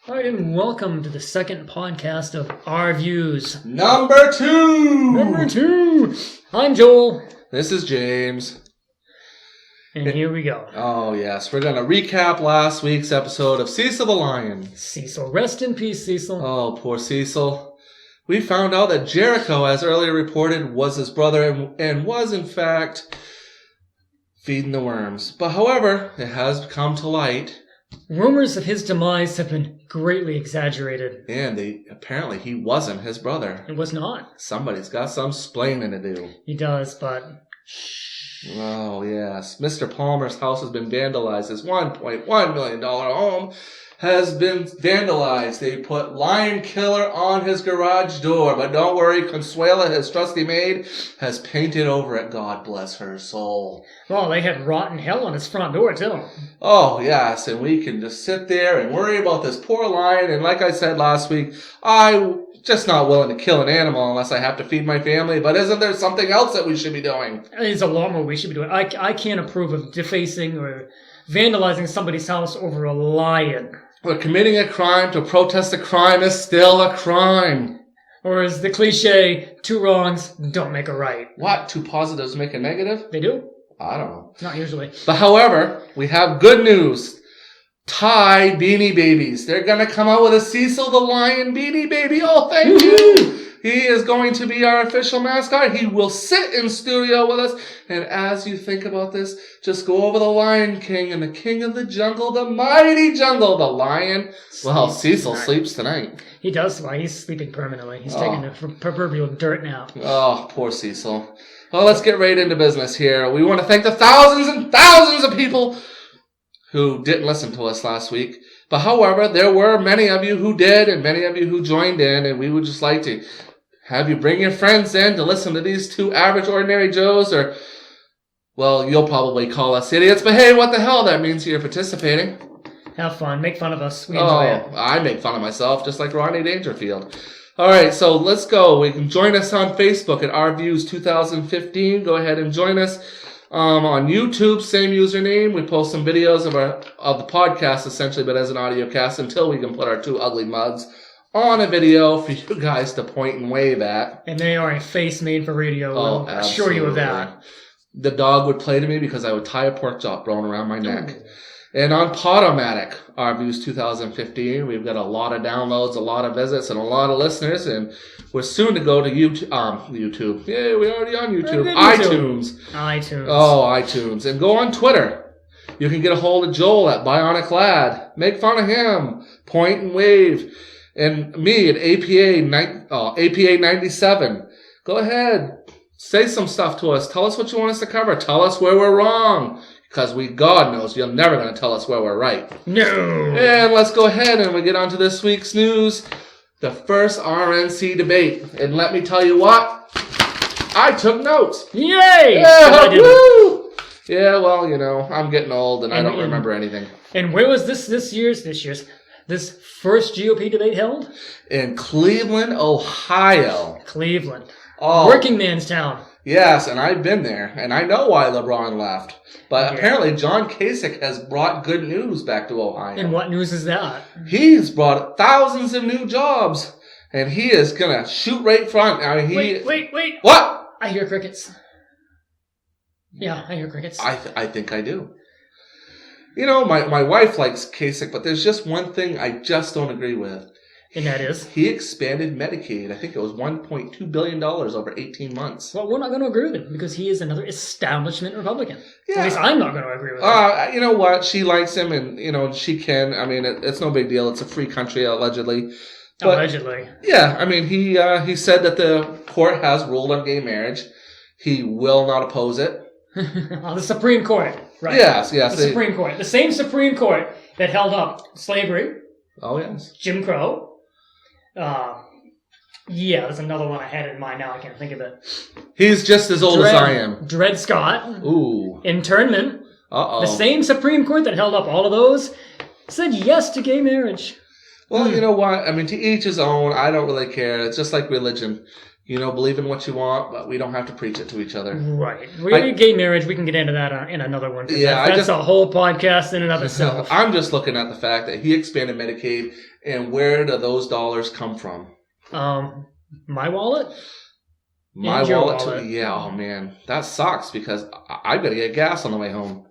All right, and welcome to the second podcast of Our Views. Number two! I'm Joel. This is James. And here we go. Oh, yes. We're going to recap last week's episode of Cecil the Lion. Cecil. Rest in peace, Cecil. Oh, poor Cecil. We found out that Jericho, as earlier reported, was his brother and was, in fact, feeding the worms. But, however, it has come to light. Rumors of his demise have been greatly exaggerated. And apparently he wasn't his brother. It was not. Somebody's got some splaining to do. He does, but... Oh, yes. Mr. Palmer's house has been vandalized. His $1.1 million home has been vandalized. They put Lion Killer on his garage door. But don't worry, Consuela, his trusty maid, has painted over it. God bless her soul. Well, they had rotten hell on his front door, too. Oh, yes. And we can just sit there and worry about this poor lion. And like I said last week, I'm just not willing to kill an animal unless I have to feed my family. But isn't there something else that we should be doing? There's a lot more we should be doing. I can't approve of defacing or vandalizing somebody's house over a lion. But committing a crime to protest a crime is still a crime. Or is the cliche, two wrongs don't make a right. What? Two positives make a negative? They do? I don't know. Not usually. But however, we have good news. Thai Beanie Babies. They're going to come out with a Cecil the Lion Beanie Baby. Oh, thank you. He is going to be our official mascot. He will sit in studio with us. And as you think about this, just go over the Lion King and the King of the Jungle, the mighty jungle, the lion. Well, Cecil sleeps tonight. He does. Well, he's sleeping permanently. He's taking a proverbial dirt nap. Oh, poor Cecil. Well, let's get right into business here. We want to thank the thousands and thousands of people who didn't listen to us last week. But however, there were many of you who did and many of you who joined in, and we would just like to have you bring your friends in to listen to these two average ordinary Joes, or, well, you'll probably call us idiots, but hey, what the hell? That means you're participating. Have fun. Make fun of us. We enjoy it. I make fun of myself, just like Rodney Dangerfield. All right, so let's go. We can join us on Facebook at Our Views 2015. Go ahead and join us. On YouTube, same username. We post some videos of the podcast, essentially, but as an audio cast until we can put our two ugly mugs on a video for you guys to point and wave at. And they are a face made for radio. I'll assure you of that. The dog would play to me because I would tie a pork chop thrown around my neck. And on Podomatic, Our Views 2015, we've got a lot of downloads, a lot of visits, and a lot of listeners. And we're soon to go to YouTube. Yeah, we're already on YouTube. iTunes. Oh, iTunes. And go on Twitter. You can get a hold of Joel at Bionic Lad. Make fun of him. Point and wave. And me at APA 97. Go ahead. Say some stuff to us. Tell us what you want us to cover. Tell us where we're wrong. Because God knows you're never going to tell us where we're right. No. And let's go ahead and we get on to this week's news. The first RNC debate. And let me tell you what. I took notes. Yay! Yeah, woo! Yeah, well, you know, I'm getting old and I don't remember anything. And where was this first GOP debate held? In Cleveland, Ohio. Cleveland. Oh. Working man's town. Yes, and I've been there, and I know why LeBron left. But apparently John Kasich has brought good news back to Ohio. And what news is that? He's brought thousands of new jobs, and he is going to shoot right front. I mean, Wait. What? I hear crickets. Yeah, I hear crickets. I think I do. You know, my wife likes Kasich, but there's just one thing I just don't agree with. And that is? He expanded Medicaid. I think it was $1.2 billion over 18 months. Well, we're not going to agree with him because he is another establishment Republican. Yeah. At least I'm not going to agree with him. You know what? She likes him and, you know, she can. I mean, it's no big deal. It's a free country, allegedly. But, allegedly. Yeah. I mean, he said that the court has ruled on gay marriage. He will not oppose it. The Supreme Court. Right. Yes. The Supreme Court. The same Supreme Court that held up slavery. Oh, yes. Jim Crow. There's another one I had in mind now. I can't think of it. He's just as old as I am. Dred Scott. Ooh. Internment. Uh-oh. The same Supreme Court that held up all of those said yes to gay marriage. Well, you know what? I mean, to each his own. I don't really care. It's just like religion. believe in what you want, but we don't have to preach it to each other. Right. Gay marriage, we can get into that in another one. Yeah, that's a whole podcast in and of itself. I'm just looking at the fact that he expanded Medicaid, and where do those dollars come from? My wallet? My wallet too. Yeah, oh man. That sucks because I got to get gas on the way home.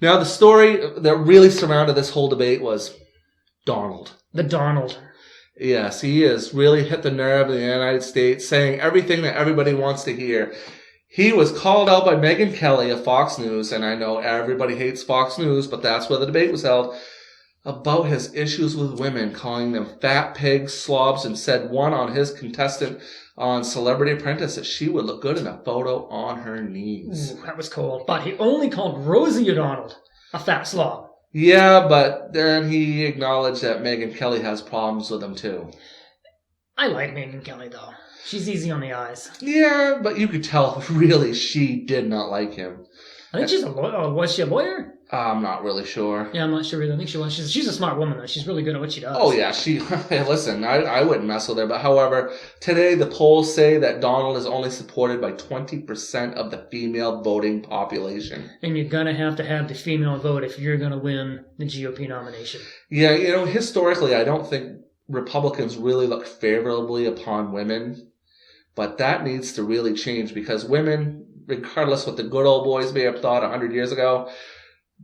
Now, the story that really surrounded this whole debate was Donald. The Donald. Yes, he has really hit the nerve in the United States, saying everything that everybody wants to hear. He was called out by Megyn Kelly of Fox News, and I know everybody hates Fox News, but that's where the debate was held, about his issues with women, calling them fat pigs, slobs, and said one on his contestant on Celebrity Apprentice that she would look good in a photo on her knees. Ooh, that was cold. But he only called Rosie O'Donnell a fat slob. Yeah, but then he acknowledged that Megyn Kelly has problems with him too. I like Megyn Kelly, though. She's easy on the eyes. Yeah, but you could tell, really, she did not like him. I think she's a lawyer. Was she a lawyer? I'm not really sure. Yeah, I'm not sure either. I think she was. She's a smart woman, though. She's really good at what she does. Oh, yeah. Listen, I wouldn't mess with her. But however, today the polls say that Donald is only supported by 20% of the female voting population. And you're going to have the female vote if you're going to win the GOP nomination. Yeah, historically, I don't think Republicans really look favorably upon women. But that needs to really change because women, regardless what the good old boys may have thought 100 years ago,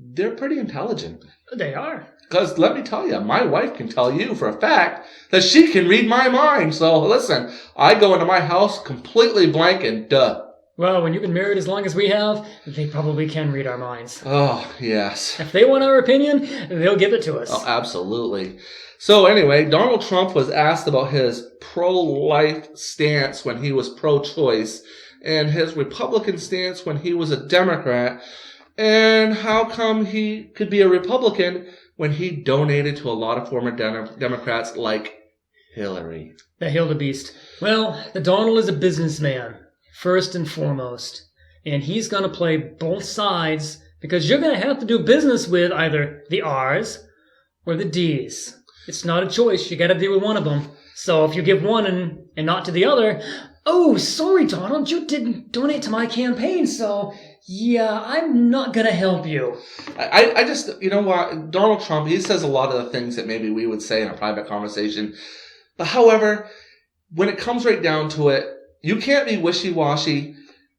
they're pretty intelligent. They are. Because let me tell you, my wife can tell you for a fact that she can read my mind. So listen, I go into my house completely blank and duh. Well, when you've been married as long as we have, they probably can read our minds. Oh, yes. If they want our opinion, they'll give it to us. Oh, absolutely. So anyway, Donald Trump was asked about his pro-life stance when he was pro-choice and his Republican stance when he was a Democrat, and how come he could be a Republican when he donated to a lot of former Democrats like Hillary. The Hildebeest. Well, the Donald is a businessman, first and foremost, and he's going to play both sides because you're going to have to do business with either the R's or the D's. It's not a choice. You got to deal with one of them. So if you give one and not to the other, oh, sorry, Donald, you didn't donate to my campaign, so yeah, I'm not going to help you. I just, you know what, Donald Trump, he says a lot of the things that maybe we would say in a private conversation. But however, when it comes right down to it, you can't be wishy-washy,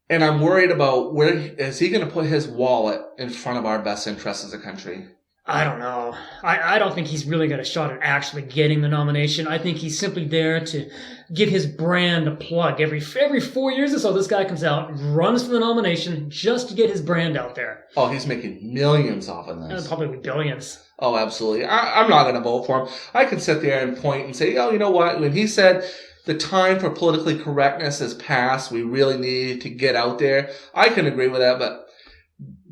and I'm worried about where is he going to put his wallet in front of our best interests as a country. I don't know. I don't think he's really got a shot at actually getting the nomination. I think he's simply there to give his brand a plug. Every 4 years or so, this guy comes out, runs for the nomination just to get his brand out there. Oh, he's making millions off of this. Probably billions. Oh, absolutely. I'm not going to vote for him. I can sit there and point and say, oh, you know what? When he said the time for politically correctness has passed, we really need to get out there, I can agree with that, but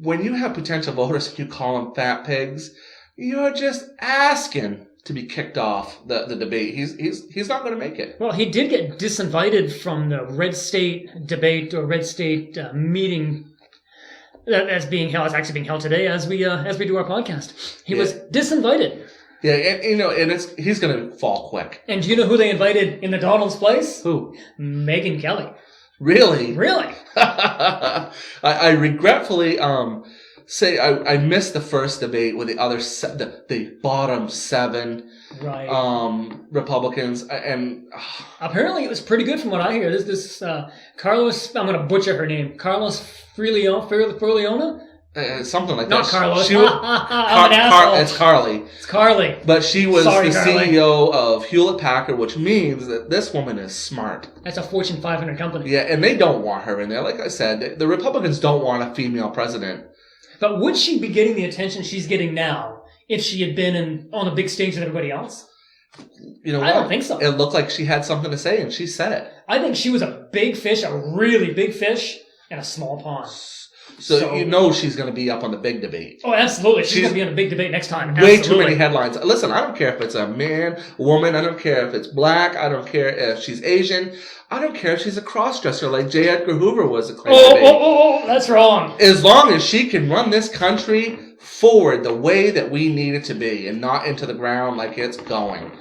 when you have potential voters and you call them fat pigs, you're just asking to be kicked off the debate. He's not going to make it. Well, he did get disinvited from the red state debate or red state meeting that's being held. It's actually being held today as we do our podcast. He was disinvited. Yeah, and he's going to fall quick. And do you know who they invited in the Donald's place? Who? Megyn Kelly. Really? Really? I regretfully say I missed the first debate with the other the bottom seven Republicans, and apparently it was pretty good from what I hear. This Carlos, I'm going to butcher her name, Carlos Furliona? Something like Not that. Carlos. It's Carly. It's Carly. But she was Sorry, the Carly. CEO of Hewlett Packard, which means that this woman is smart. That's a Fortune 500 company. Yeah, and they don't want her in there. Like I said, the Republicans don't want a female president. But would she be getting the attention she's getting now if she had been on a big stage with everybody else? You know what? I don't think so. It looked like she had something to say, and she said it. I think she was a big fish, a really big fish, in a small pond. So she's going to be up on the big debate. Oh, absolutely. She's going to be on a big debate next time. Way too many headlines. Listen, I don't care if it's a man, a woman. I don't care if it's black. I don't care if she's Asian. I don't care if she's a cross-dresser like J. Edgar Hoover was a debate. Oh, that's wrong. As long as she can run this country forward the way that we need it to be and not into the ground like it's going.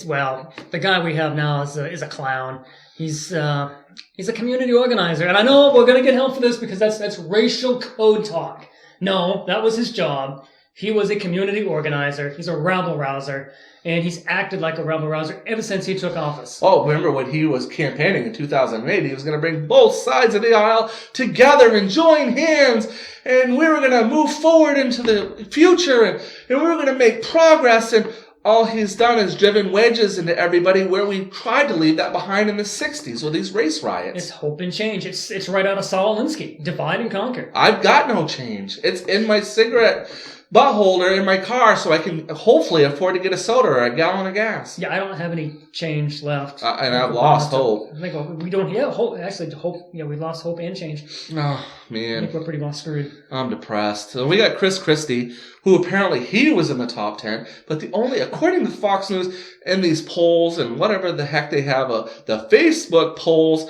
Well, the guy we have now is a clown. He's a community organizer, and I know we're gonna get help for this because that's racial code talk. No, that was his job. He was a community organizer. He's a rabble rouser, and he's acted like a rabble rouser ever since he took office. Oh, remember when he was campaigning in 2008, he was going to bring both sides of the aisle together and join hands, and we were going to move forward into the future, and we were going to make progress, and all he's done is driven wedges into everybody where we tried to leave that behind in the 60s with these race riots. It's hope and change. It's right out of Saul Alinsky. Divide and conquer. I've got no change. It's in my cigarette butt holder in my car so I can hopefully afford to get a soda or a gallon of gas. Yeah, I don't have any change left. And I've lost hope. I think we don't have hope. Actually, hope. Yeah, we lost hope and change. Oh, man. I think we're pretty well screwed. I'm depressed. So we got Chris Christie, who apparently he was in the top 10, but according to Fox News and these polls and whatever the heck they have, the Facebook polls,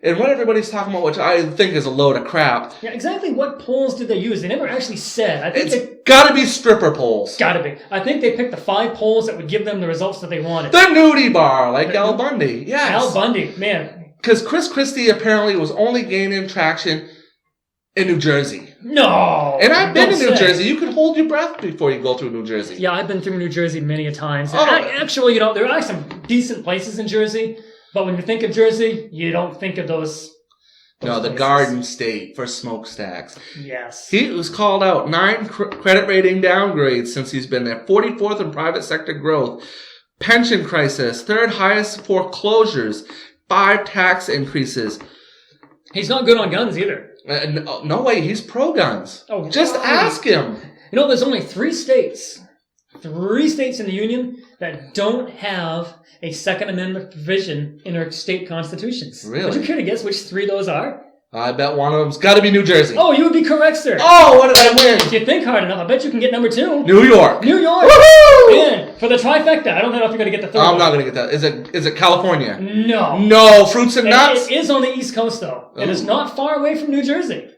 and what everybody's talking about, which I think is a load of crap. Yeah, exactly what polls did they use? They never actually said. I think it's got to be stripper polls. Got to be. I think they picked the 5 polls that would give them the results that they wanted. The nudie bar, like Al Bundy. Yes. Al Bundy, man. Because Chris Christie apparently was only gaining traction in New Jersey. No. And I've been in New Jersey. You can hold your breath before you go through New Jersey. Yeah, I've been through New Jersey many a times. Oh. Actually, there are some decent places in Jersey, but when you think of Jersey, you don't think of those. No, the places. Garden State for smokestacks. Yes. He was called out 9 credit rating downgrades since he's been there. 44th in private sector growth. Pension crisis. 3rd highest foreclosures. 5 tax increases. He's not good on guns either. No way. He's pro-guns. Oh, just God. ask him. There's only 3 states in the union that don't have a Second Amendment provision in our state constitutions. Really? Would you care to guess which 3 those are? I bet one of them's got to be New Jersey. Oh, you would be correct, sir. Oh, what did I win? If you think hard enough, I bet you can get number 2. New York. New York. Woohoo! Man, for the trifecta. I don't know if you're going to get the 3rd I'm one. not going to get that. Is it California? No. No, fruits and nuts? It is on the East Coast, though. It is not far away from New Jersey.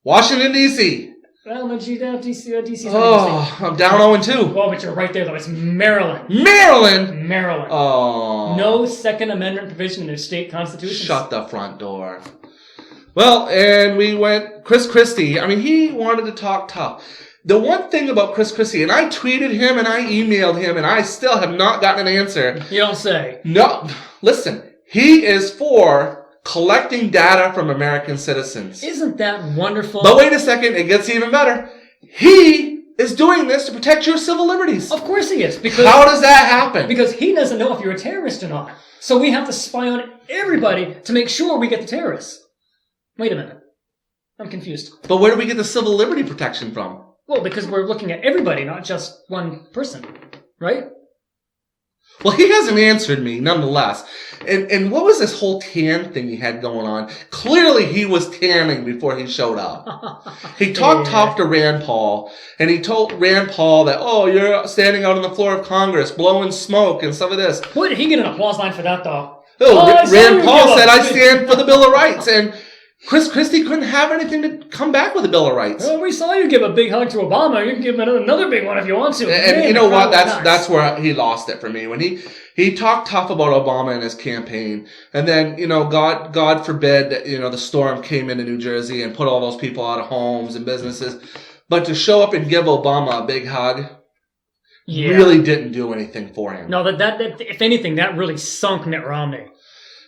Washington, D.C. Well, no, DC's Oh, I'm down 0-2. Well, but you're right there, though. It's Maryland. Maryland? Oh. No Second Amendment provision in their state constitution. Shut the front door. Well, and we went, Chris Christie, he wanted to talk tough. The one thing about Chris Christie, and I tweeted him and I emailed him and I still have not gotten an answer. You don't say. No, listen, he is for collecting data from American citizens. Isn't that wonderful? But wait a second, it gets even better. He is doing this to protect your civil liberties. Of course he is. Because how does that happen? Because he doesn't know if you're a terrorist or not. So we have to spy on everybody to make sure we get the terrorists. Wait a minute. I'm confused. But where do we get the civil liberty protection from? Well, because we're looking at everybody, not just one person. Right? Well, he hasn't answered me, nonetheless. And what was this whole tan thing he had going on? Clearly, he was tanning before he showed up. He talked tough to Rand Paul, and he told Rand Paul that, oh, you're standing out on the floor of Congress, blowing smoke and some of this. Boy, did he get an applause line for that, though. Rand Paul said, I stand for the Bill of Rights, and Chris Christie couldn't have anything to come back with the Bill of Rights. Well, we saw you give a big hug to Obama. You can give him another big one if you want to. And man, you know what? That's where he lost it for me. When he talked tough about Obama in his campaign, and then, God forbid that, the storm came into New Jersey and put all those people out of homes and businesses. But to show up and give Obama a big hug really didn't do anything for him. No, that if anything, that really sunk Mitt Romney.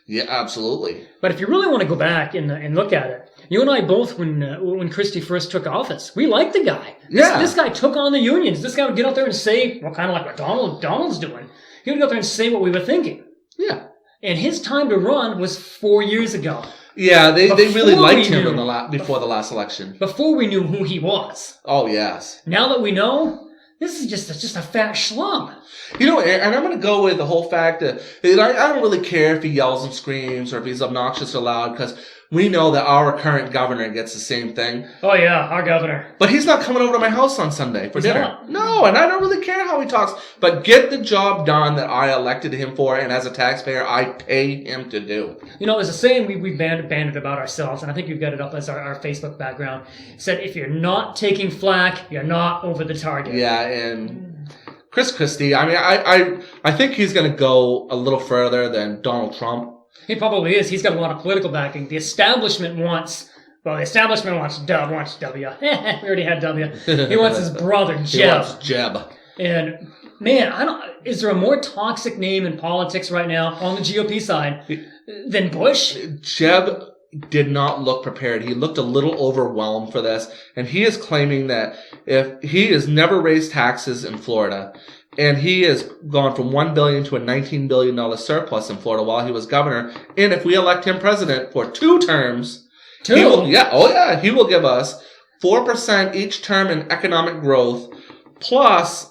Yeah, absolutely. But if you really want to go back and look at it, you and I both, when Christie first took office, we liked the guy. Yeah. This guy took on the unions. This guy would get out there and say, well, kind of like what Donald's doing. He would go out there and say what we were thinking. Yeah. And his time to run was 4 years ago. Yeah, they really liked him before the last election. Before we knew who he was. Oh, yes. Now that we know, this is just a fat schlub. And I'm going to go with the whole fact that I don't really care if he yells and screams or if he's obnoxious or loud, because we know that our current governor gets the same thing. Oh, yeah, our governor. But he's not coming over to my house on Sunday for dinner. Not? No, and I don't really care how he talks. But get the job done that I elected him for, and as a taxpayer, I pay him to do. You know, there's a saying we banded about ourselves, and I think we've got it up as our Facebook background. It said, if you're not taking flack, you're not over the target. Yeah, and Chris Christie, I mean, I think he's going to go a little further than Donald Trump. He probably is. He's got a lot of political backing. The establishment wants W. We already had W. He wants his brother, Jeb. He wants Jeb. And man, is there a more toxic name in politics right now on the GOP side than Bush? Jeb did not look prepared. He looked a little overwhelmed for this. And he is claiming that if he has never raised taxes in Florida, and he has gone from $1 billion to a $19 billion surplus in Florida while he was governor. And if we elect him president for 2 terms, he will give us 4% each term in economic growth, plus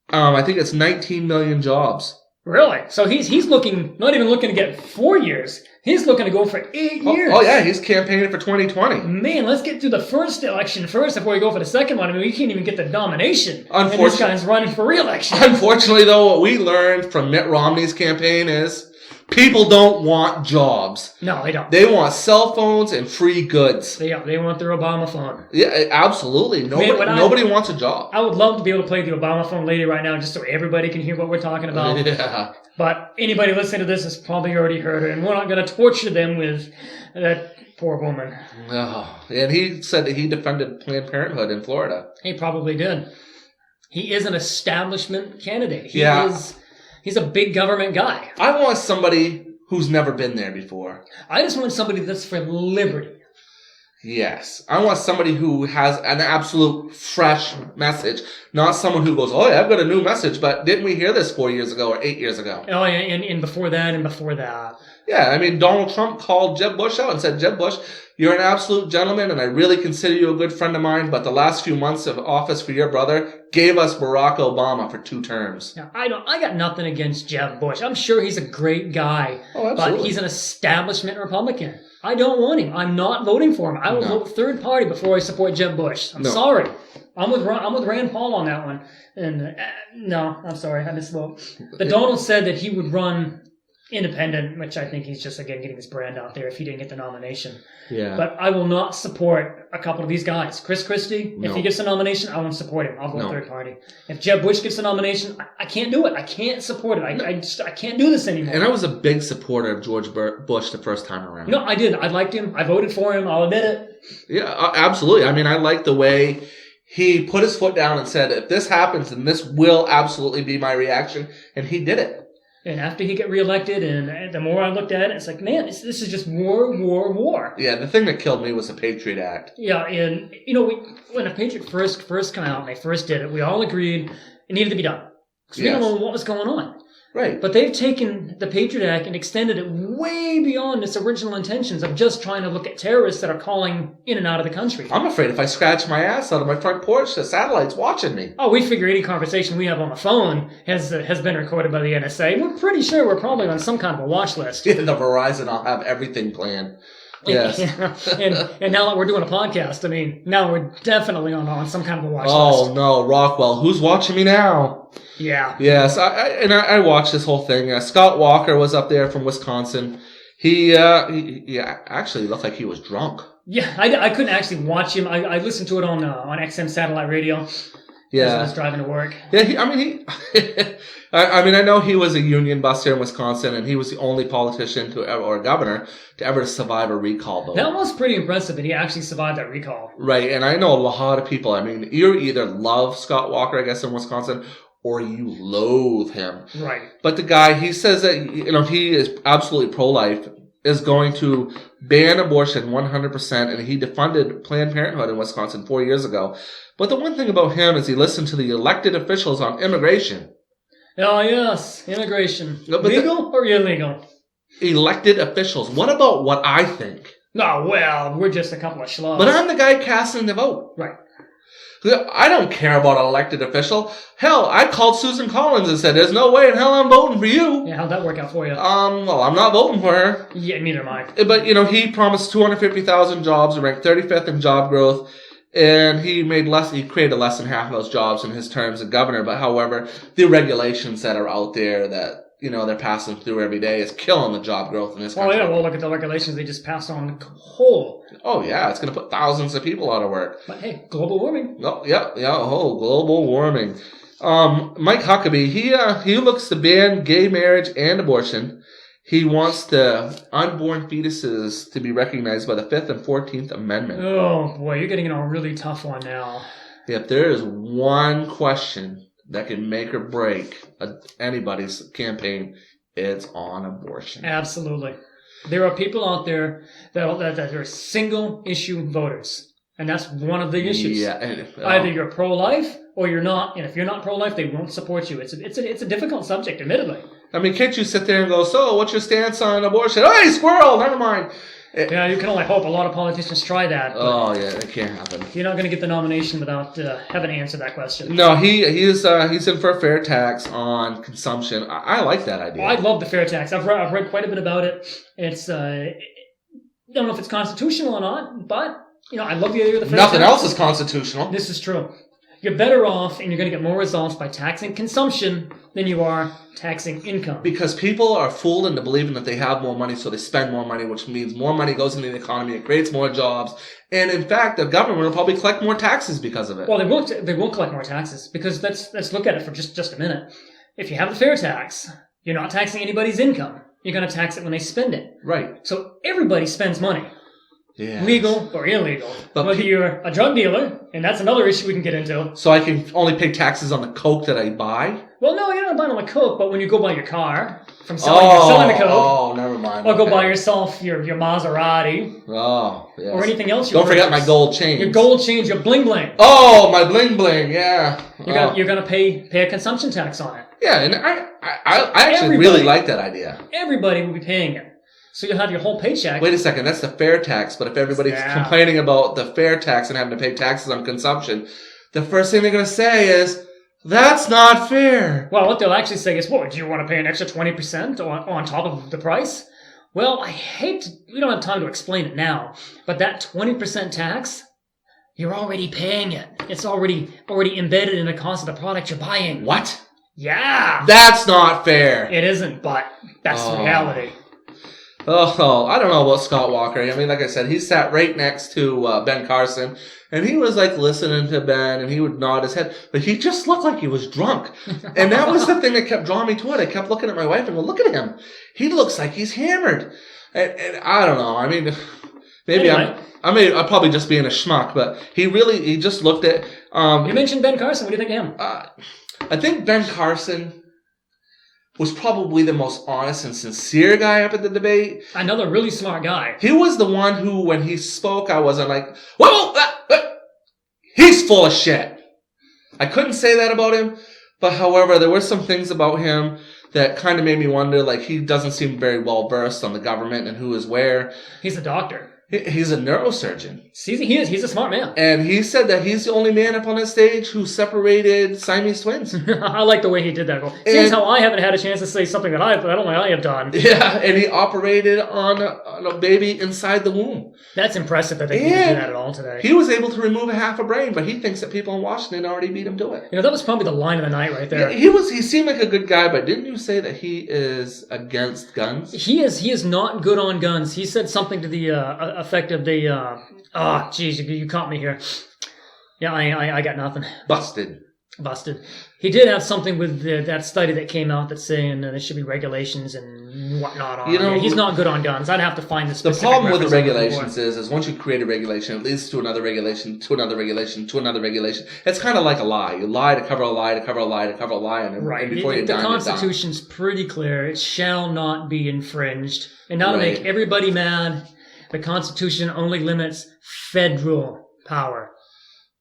I think it's 19 million jobs. Really? So he's not even looking to get 4 years. He's looking to go for 8 years. Oh, yeah, he's campaigning for 2020. Man, let's get through the first election first before we go for the second one. I mean, we can't even get the nomination. Unfortunately, and this guy's running for re-election. Unfortunately, though, what we learned from Mitt Romney's campaign is people don't want jobs. No, they don't. They want cell phones and free goods. They want their Obama phone. Yeah, absolutely. Nobody wants a job. I would love to be able to play the Obama phone lady right now just so everybody can hear what we're talking about. Yeah. But anybody listening to this has probably already heard her, and we're not going to torture them with that poor woman. Oh, and he said that he defended Planned Parenthood in Florida. He probably did. He is an establishment candidate. He's a big government guy. I want somebody who's never been there before. I just want somebody that's for liberty. Yes. I want somebody who has an absolute fresh message. Not someone who goes, oh, yeah, I've got a new message, but didn't we hear this 4 years ago or 8 years ago? Oh, yeah, and before that and before that. Yeah, I mean, Donald Trump called Jeb Bush out and said, Jeb Bush, you're an absolute gentleman, and I really consider you a good friend of mine, but the last few months of office for your brother gave us Barack Obama for 2 terms. Now, I got nothing against Jeb Bush. I'm sure he's a great guy, but he's an establishment Republican. I don't want him. I'm not voting for him. I will vote third party before I support Jeb Bush. I'm sorry. I'm with Rand Paul on that one. And no, I'm sorry. I misspoke. But Donald said that he would run independent, which I think he's just, again, getting his brand out there if he didn't get the nomination. Yeah. But I will not support a couple of these guys. Chris Christie, if he gets a nomination, I won't support him. I'll vote third party. If Jeb Bush gets a nomination, I can't do it. I can't support it. I can't do this anymore. And I was a big supporter of George Bush the first time around. No, I did. I liked him. I voted for him. I'll admit it. Yeah, absolutely. I mean, I like the way he put his foot down and said, if this happens, then this will absolutely be my reaction. And he did it. And after he got reelected, and the more I looked at it, it's like, man, this is just war. Yeah, the thing that killed me was the Patriot Act. Yeah, and, when the Patriot first came out and they first did it, we all agreed it needed to be done. Because we don't know what was going on. Right. But they've taken the Patriot Act and extended it way beyond its original intentions of just trying to look at terrorists that are calling in and out of the country. I'm afraid if I scratch my ass out of my front porch, the satellite's watching me. Oh, we figure any conversation we have on the phone has been recorded by the NSA. We're pretty sure we're probably on some kind of a watch list. Yeah, the Verizon, I'll have everything planned. Yes. and now that we're doing a podcast, I mean, now we're definitely on some kind of a watch list. Oh, no, Rockwell, who's watching me now? Yeah. Yes, I watched this whole thing. Scott Walker was up there from Wisconsin. He actually looked like he was drunk. Yeah, I couldn't actually watch him. I listened to it on XM satellite radio. Yeah. As I was driving to work. Yeah, I know he was a union buster in Wisconsin, and he was the only politician or governor to ever survive a recall, though. That was pretty impressive that he actually survived that recall. Right, and I know a lot of people, I mean, you either love Scott Walker, I guess, in Wisconsin, or you loathe him. Right. But the guy, he says that, he is absolutely pro-life, is going to ban abortion 100%, and he defunded Planned Parenthood in Wisconsin 4 years ago. But the one thing about him is he listened to the elected officials on immigration. Oh, yes. Immigration. Legal or illegal? Elected officials. What about what I think? Oh, well, we're just a couple of schlubs. But I'm the guy casting the vote. Right. I don't care about an elected official. Hell, I called Susan Collins and said, there's no way in hell I'm voting for you. Yeah, how'd that work out for you? Well, I'm not voting for her. Yeah, neither am I. But, he promised 250,000 jobs, ranked 35th in job growth, and he created less than half of those jobs in his term as a governor. But however, the regulations that are out there that, they're passing through every day is killing the job growth in this country. Well, yeah, look at the regulations they just passed on coal. Oh, yeah, it's going to put thousands of people out of work. But hey, global warming. Oh, yeah, global warming. Mike Huckabee, he looks to ban gay marriage and abortion. He wants the unborn fetuses to be recognized by the 5th and 14th Amendment. Oh, boy, you're getting in a really tough one now. If there is one question that can make or break anybody's campaign, it's on abortion. Absolutely. There are people out there that are single issue voters, and that's one of the issues. Yeah, either you're pro-life or you're not, and if you're not pro-life, they won't support you. It's a difficult subject, admittedly. I mean, can't you sit there and go, so what's your stance on abortion? Hey, squirrel, never mind. Yeah, you can only hope. A lot of politicians try that. Oh, yeah, it can't happen. You're not going to get the nomination without having answered that question. No, he's in for a fair tax on consumption. I like that idea. I love the fair tax. I've read quite a bit about it. It's I don't know if it's constitutional or not, but I love the idea of the fair tax. Nothing else is constitutional. This is true. You're better off, and you're going to get more results by taxing consumption than you are taxing income. Because people are fooled into believing that they have more money, so they spend more money, which means more money goes into the economy, it creates more jobs, and in fact, the government will probably collect more taxes because of it. Well, they won't collect more taxes, because let's look at it for just a minute. If you have the fair tax, you're not taxing anybody's income. You're going to tax it when they spend it. Right. So everybody spends money. Yes. Legal or illegal. But whether you're a drug dealer, and that's another issue we can get into. So I can only pay taxes on the coke that I buy? Well, no, you're not buying on the coke, but when you go buy your car from selling the coke. Oh, never mind. Or go buy yourself your Maserati. Oh, yes. Or anything else you Don't forget my gold chain. Your gold chains, your bling bling. Oh, my bling bling, yeah. You're gonna pay a consumption tax on it. Yeah, and I actually really like that idea. Everybody will be paying it. So you'll have your whole paycheck. Wait a second, that's the fair tax. But if everybody's complaining about the fair tax and having to pay taxes on consumption, the first thing they're going to say is, that's not fair. Well, what they'll actually say is, well, do you want to pay an extra 20% on top of the price? Well, we don't have time to explain it now, but that 20% tax, you're already paying it. It's already embedded in the cost of the product you're buying. What? Yeah. That's not fair. It isn't, but that's the reality. Oh, I don't know about Scott Walker. I mean, like I said, he sat right next to Ben Carson, and he was like listening to Ben, and he would nod his head, but he just looked like he was drunk. And that was the thing that kept drawing me to it. I kept looking at my wife and go, look at him. He looks like he's hammered. And I don't know. I mean, maybe anyway. I'm probably just being a schmuck, but he just looked at... you mentioned Ben Carson. What do you think of him? I think Ben Carson was probably the most honest and sincere guy up at the debate. Another really smart guy. He was the one who, when he spoke, I wasn't like, well, he's full of shit. I couldn't say that about him, but however, there were some things about him that kind of made me wonder, like, he doesn't seem very well versed on the government and who is where. He's a doctor. He's a neurosurgeon. He is. He's a smart man. And he said that he's the only man up on his stage who separated Siamese twins. I like the way he did that. Seems how I haven't had a chance to say something that I have done. Yeah, and he operated on a baby inside the womb. That's impressive that they didn't do that at all today. He was able to remove a half a brain, but he thinks that people in Washington already beat him to it. That was probably the line of the night right there. Yeah, he seemed like a good guy, but didn't you say that he is against guns? He is not good on guns. He said something to the effect of the you caught me here. Yeah, I got nothing. Busted. He did have something with that study that came out that's saying there should be regulations and whatnot on it. He's not good on guns. I'd have to find the specific. The problem with the regulations is once you create a regulation, it leads to another regulation, to another regulation, to another regulation. It's kind of like a lie. You lie to cover a lie, to cover a lie, to cover a lie, and before you're done, the Constitution's pretty clear. It shall not be infringed. And now to make everybody mad, the Constitution only limits federal power.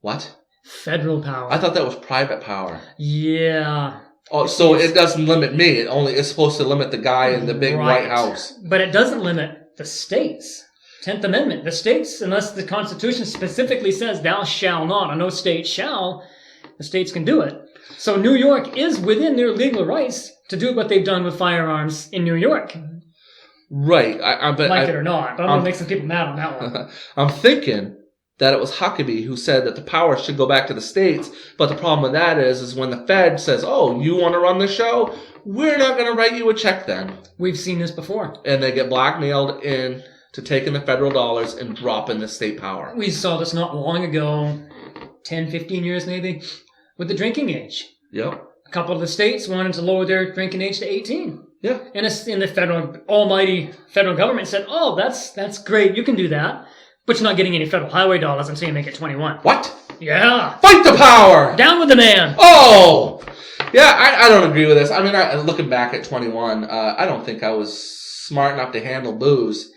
What? Federal power. I thought that was private power. Yeah. Oh, so it doesn't limit me. It's supposed to limit the guy in the big White House. But it doesn't limit the states. 10th Amendment. The states, unless the Constitution specifically says thou shall not, or no state shall, the states can do it. So New York is within their legal rights to do what they've done with firearms in New York. Right. Like it or not. But I'm going to make some people mad on that one. I'm thinking that it was Huckabee who said that the power should go back to the states. But the problem with that is when the Fed says, oh, you want to run the show? We're not going to write you a check then. We've seen this before. And they get blackmailed into taking the federal dollars and dropping the state power. We saw this not long ago, 10, 15 years maybe, with the drinking age. Yep. A couple of the states wanted to lower their drinking age to 18. Yeah. And the almighty federal government said, oh, that's great, you can do that. But you're not getting any federal highway dollars until you make it 21. What? Yeah. Fight the power! Down with the man! Oh! Yeah, I don't agree with this. I mean, looking back at 21, I don't think I was smart enough to handle booze.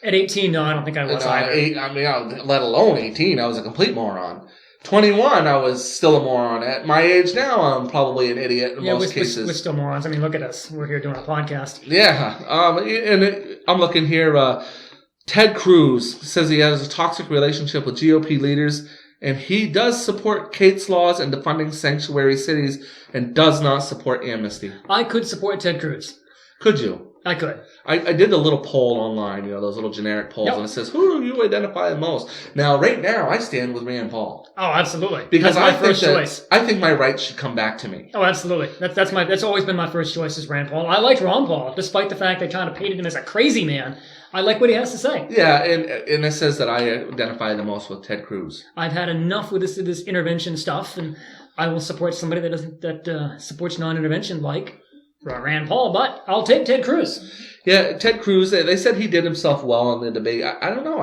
At 18, no, I don't think I was either. Let alone 18, I was a complete moron. 21, I was still a moron. At my age now, I'm probably an idiot in most cases. We're still morons. I mean, look at us. We're here doing a podcast. Yeah. I'm looking here. Ted Cruz says he has a toxic relationship with GOP leaders, and he does support Kate's laws and defunding sanctuary cities and does not support amnesty. I could support Ted Cruz. Could you? I could. I did a little poll online, those little generic polls, and it says, who do you identify the most? Now, right now, I stand with Rand Paul. Oh, absolutely. Because that's my first choice. I think my rights should come back to me. Oh, absolutely. That's always been my first choice is Rand Paul. I liked Ron Paul, despite the fact they kind of painted him as a crazy man. I like what he has to say. Yeah, and it says that I identify the most with Ted Cruz. I've had enough with this intervention stuff, and I will support somebody that supports non-intervention like Rand Paul, but I'll take Ted Cruz. Yeah, Ted Cruz, they said he did himself well in the debate. I don't know.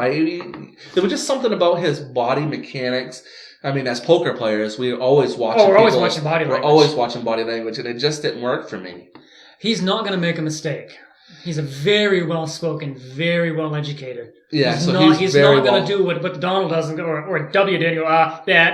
There was just something about his body mechanics. I mean, as poker players, we're always watching always watching body language. We're always watching body language, and it just didn't work for me. He's not going to make a mistake. He's a very well-spoken, very well-educated. Yeah, he's not going to do what Donald does or W did. What's that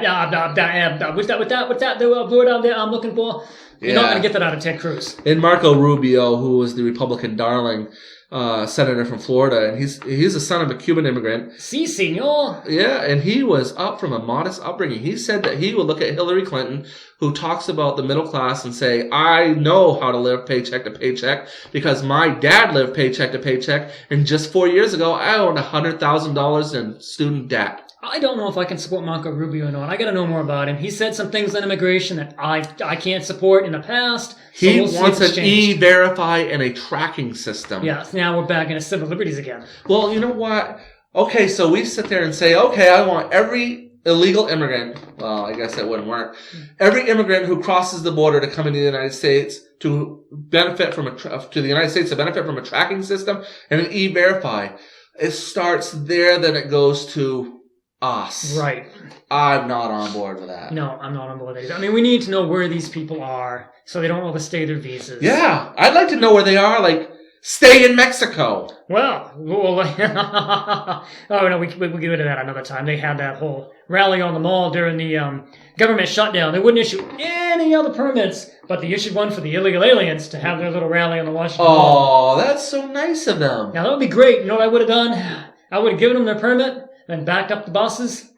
word out there I'm looking for? You're not going to get that out of Ted Cruz. And Marco Rubio, who was the Republican darling senator from Florida, and he's the son of a Cuban immigrant. Si, senor. Yeah, and he was up from a modest upbringing. He said that he would look at Hillary Clinton, who talks about the middle class, and say, I know how to live paycheck to paycheck because my dad lived paycheck to paycheck, and just 4 years ago, I owned $100,000 in student debt. I don't know if I can support Marco Rubio or not. I got to know more about him. He said some things on immigration that I can't support in the past. So He wants an E-Verify and a tracking system. Yeah, now we're back into civil liberties again. Well, you know what? Okay, so we sit there and say, okay, I want every illegal immigrant, well, I guess that wouldn't work, every immigrant who crosses the border to come into the United States to benefit from to the United States to benefit from a tracking system and an E-Verify. It starts there, then it goes to us. Right. I'm not on board with that. No, I'm not on board with that. I mean, we need to know where these people are so they don't overstay their visas. Yeah, I'd like to know where they are, like, stay in Mexico. Well, oh no, we get into that another time. They had that whole rally on the mall during the government shutdown. They wouldn't issue any other permits, but they issued one for the illegal aliens to have their little rally on the Washington Mall. Oh, that's so nice of them. Now, that would be great. You know what I would have done? I would have given them their permit, then backed up the buses.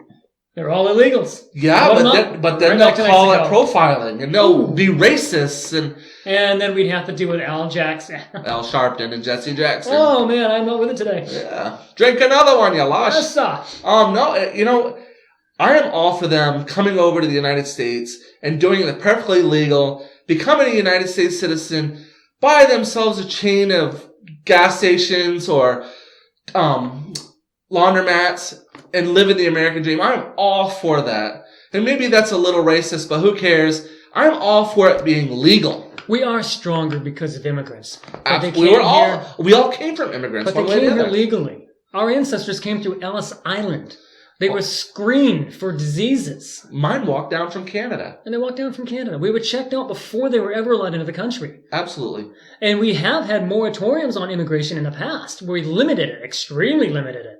They're all illegals. Yeah, but then they'll call it profiling, and they'll be racists, and then we'd have to deal with Al Jackson. Al Sharpton and Jesse Jackson. Oh, man, I'm not with it today. Yeah. Drink another one, you lush. Yes, sir. No, I am all for them coming over to the United States and doing it perfectly legal, becoming a United States citizen, buy themselves a chain of gas stations or laundromats, and living the American dream. I'm all for that. And maybe that's a little racist, but who cares? I'm all for it being legal. We are stronger because of immigrants. We all came from immigrants. But they came here legally. Our ancestors came through Ellis Island. They were screened for diseases. Mine walked down from Canada. And they walked down from Canada. We were checked out before they were ever allowed into the country. Absolutely. And we have had moratoriums on immigration in the past where we limited it, extremely limited it,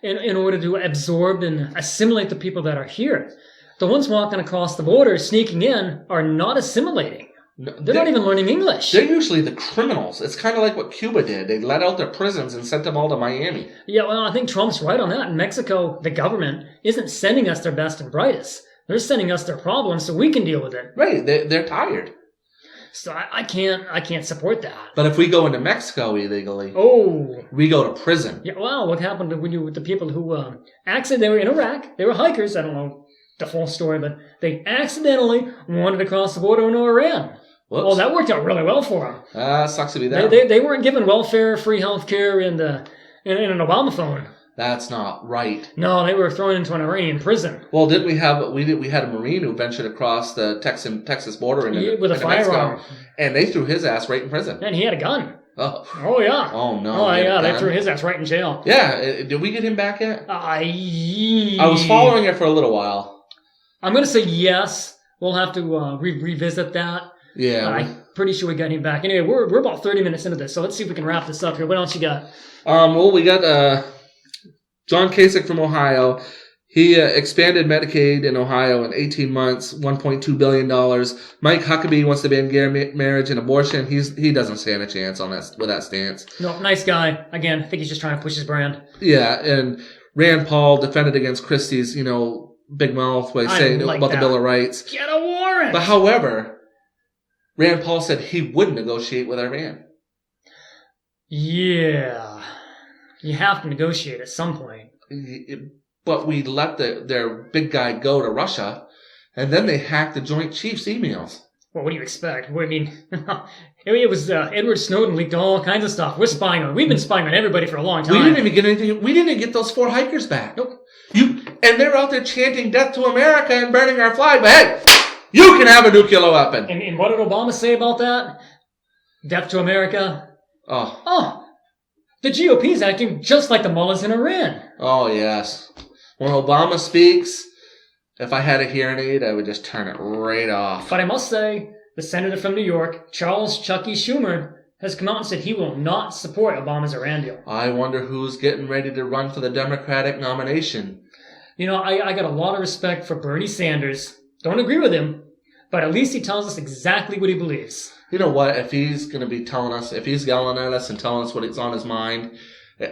in order to absorb and assimilate the people that are here. The ones walking across the border, sneaking in, are not assimilating. They're not even learning English. They're usually the criminals. It's kind of like what Cuba did. They let out their prisons and sent them all to Miami. Yeah, well, I think Trump's right on that. In Mexico, the government isn't sending us their best and brightest. They're sending us their problems so we can deal with it. Right. They're tired. So I can't support that. But if we go into Mexico illegally, we go to prison. Yeah, well, what happened with the people who accidentally, they were in Iraq, they were hikers, I don't know the full story, but they accidentally wanted to cross the border into Iran. Whoops. Well, that worked out really well for them. Sucks to be them. They weren't given welfare, free health care, and an Obama phone. That's not right. No, they were thrown into an Iranian prison. Well, didn't we had a Marine who ventured across the Texas border with a firearm, and they threw his ass right in prison. And he had a gun. Oh yeah. Oh no. Oh yeah, they threw his ass right in jail. Yeah. Did we get him back yet? I was following it for a little while. I'm gonna say yes. We'll have to revisit that. Yeah. I'm pretty sure we got him back. Anyway, we're about 30 minutes into this, so let's see if we can wrap this up here. What else you got? Well, we got John Kasich from Ohio. He expanded Medicaid in Ohio in 18 months, $1.2 billion. Mike Huckabee wants to ban gay marriage and abortion. He doesn't stand a chance on that with that stance. No, nice guy. Again, I think he's just trying to push his brand. Yeah, and Rand Paul defended against Christie's, big mouth way saying about the Bill of Rights. Get a warrant! But however, Rand Paul said he wouldn't negotiate with Iran. Yeah. You have to negotiate at some point. But we let their big guy go to Russia, and then they hacked the Joint Chiefs' emails. Well, what do you expect? I mean, it was Edward Snowden leaked all kinds of stuff. We're spying on. We've been spying on everybody for a long time. We didn't even get anything. We didn't even get those 4 hikers back. Nope. And they're out there chanting "Death to America" and burning our flag. But hey, you can have a nuclear weapon. And what did Obama say about that? Death to America. Oh. The GOP is acting just like the mullahs in Iran. Oh, yes. When Obama speaks, if I had a hearing aid, I would just turn it right off. But I must say, the senator from New York, Charles Chucky Schumer, has come out and said he will not support Obama's Iran deal. I wonder who's getting ready to run for the Democratic nomination. I got a lot of respect for Bernie Sanders. Don't agree with him, but at least he tells us exactly what he believes. You know what? If he's going to be telling us, if he's yelling at us and telling us what's on his mind,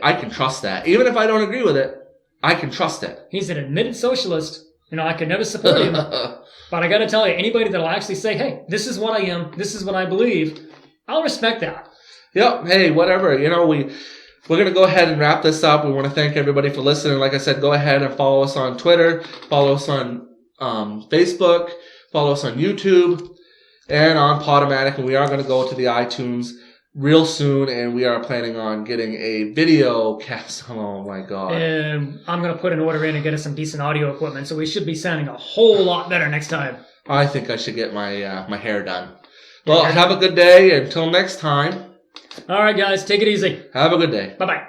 I can trust that. Even if I don't agree with it, I can trust it. He's an admitted socialist. I could never support him. But I got to tell you, anybody that'll actually say, hey, this is what I am, this is what I believe, I'll respect that. Yep. Hey, whatever. We're going to go ahead and wrap this up. We want to thank everybody for listening. Like I said, go ahead and follow us on Twitter, follow us on Facebook, follow us on YouTube, and on Podomatic. And we are going to go to the iTunes real soon, and we are planning on getting a video cast. Oh, my God. And I'm going to put an order in and get us some decent audio equipment, so we should be sounding a whole lot better next time. I think I should get my my hair done. Well, have a good day. Until next time. All right, guys. Take it easy. Have a good day. Bye-bye.